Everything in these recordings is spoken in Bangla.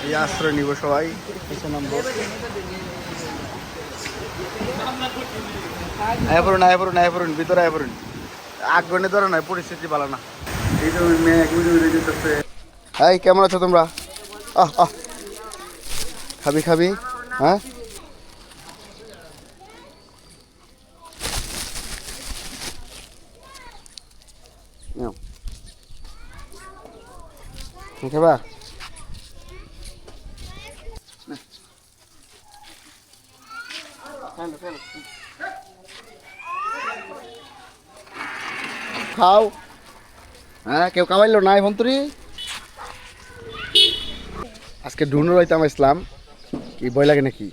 এই আশ্রয় নিব সবাই, কিছু নামবো। আয় পড়ুন ভিতরে আয় পড়ুন। আগুনে ধরে নয়, পরিস্থিতি ভালো না। এই তো মেয়ে উড়ে যেতেছে। এই কেমন আছো তোমরা? আহ আহ খাবি হ্যাঁ? খাবা? খাও। হ্যাঁ কেউ কামাইলো না এখন তুই? আজকে ড্রোন উড়াইতাম ইসলাম, কি ভয় লাগে নাকি?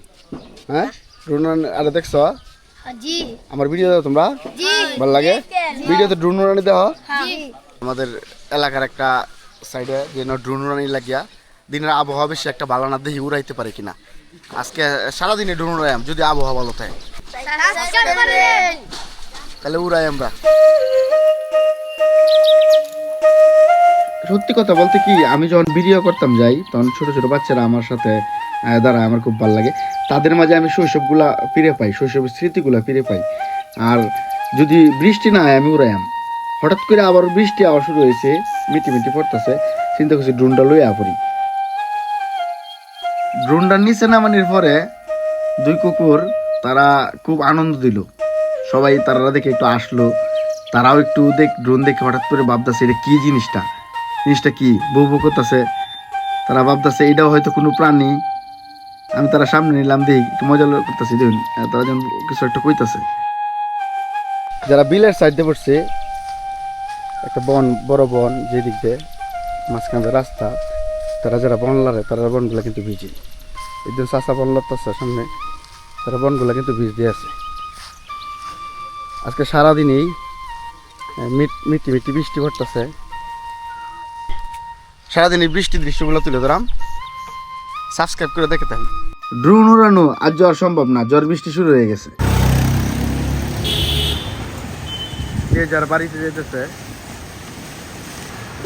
হ্যাঁ ড্রোন আরে দেখছো আমার ভিডিও দাও তোমরা? ভালো লাগে ভিডিওতে ড্রোন উড়ানি দেওয়া। আমাদের এলাকার একটা সাইডে যে ড্রোন উড়ানি লাগিয়া দিনের আবহাওয়া বেশি একটা ভালো না, দেখি উড়াইতে পারে কিনা। আজকে সারাদিনে ড্রোন উড়াইম, যদি আবহাওয়া ভালো থাকে তাহলে উড়াই আমরা। সত্যি কথা বলতে কি, আমি যখন ভিডিও করতাম যাই তখন ছোট ছোট বাচ্চারা আমার সাথে দাঁড়ায়, আমার খুব ভালো লাগে। তাদের মাঝে আমি শৈশবগুলা ফিরে পাই, শৈশবের স্মৃতিগুলা ফিরে পাই। আর যদি বৃষ্টি না হয় আমি উড়াইম। হঠাৎ করে আবার বৃষ্টি আওয়া শুরু হয়েছে, মিটি পড়তেছে, চিন্তা করছি ড্রোনটা লইয়া পড়ি। ড্রোনটার নিচে নামানোর পরে দুই কুকুর তারা খুব আনন্দ দিল, সবাই তারা দেখে একটু আসলো। তারাও একটু ড্রোন দেখে হঠাৎ করে ভাবতেছে এটা কি জিনিসটা কি বউ করতেছে। তারা ভাবতেছে এটাও হয়তো কোনো প্রাণী। আমি তারা সামনে নিলাম, দেখি একটু মজা করতেছি, দেখুন তারা যেন কিছু একটা কইতাছে। যারা বিলের সাইডে পড়ছে, একটা বন, বড় বন, যেদিক দিয়ে মাঝখানে রাস্তা, তারা যারা বন লারে তারা বনগুলো কিন্তু ভিজে। একদম চাষা বন লাগতেছে সামনে, তারা বনগুলো কিন্তু ভিজ দিয়ে আছে। আজকে সারাদিনেই মিটি বৃষ্টি পড়তেছে। সারাদিন এই বৃষ্টির দৃশ্যগুলো তুলে ধরাম, সাবস্ক্রাইব করে দেখে থাকুন। ড্রোন উড়ানো আজ যাওয়া সম্ভব না, ঝড় বৃষ্টি শুরু হয়ে গেছে। যে যার বাড়িতে যেতেছে,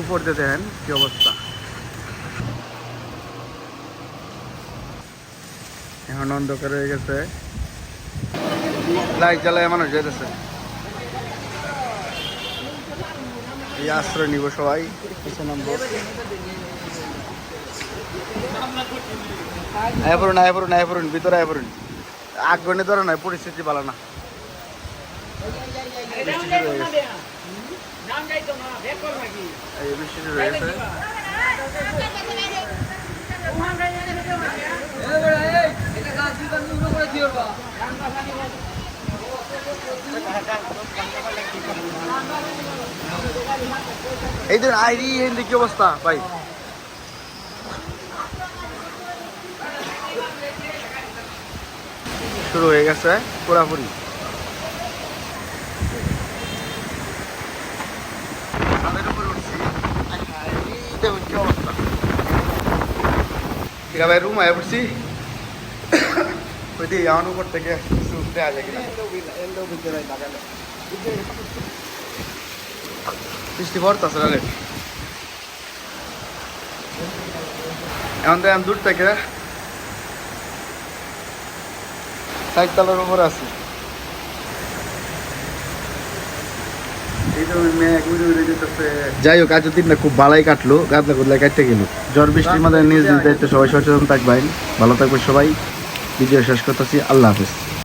উপর দিয়ে দেখেন কি অবস্থা। এখন অন্ধকার হয়ে গেছে, লাইট জ্বালায় মানুষ যেতেছে। এই আশ্রয় নিব সবাই, কিছু নামবো। আয় পড়ুন ভিতরে আয় পড়ুন। আগুনে ধরে নয়, পরিস্থিতি ভালো না। বৃষ্টি শুরু হয়ে গেছে। এই দিন আইরি কি অবস্থা ভাই? শুরু হয়ে গেছে পুরাপুরি। দেখুন কি অবস্থা। ঠিক আছে ভাই, রুম আয় পড়ছি। ওই দিয়ে যাওয়ার উপর থেকে দেওয়া যায় কিনা। বৃষ্টি পড়তেছে না, এখন তো আমি দূর থেকে সাইকেলের উপরে আছি। যাই হোক, আজ দিনটা খুব ভালোই কাটলো, গাদলা গুদলা কাটতে গেল। ঝড় বৃষ্টির মধ্যে নিজ নিজ দায়িত্বে সবাই সচেতন থাকবেন, ভালো থাকবে সবাই। ভিডিও শেষ করতেছি, আল্লাহ হাফেজ।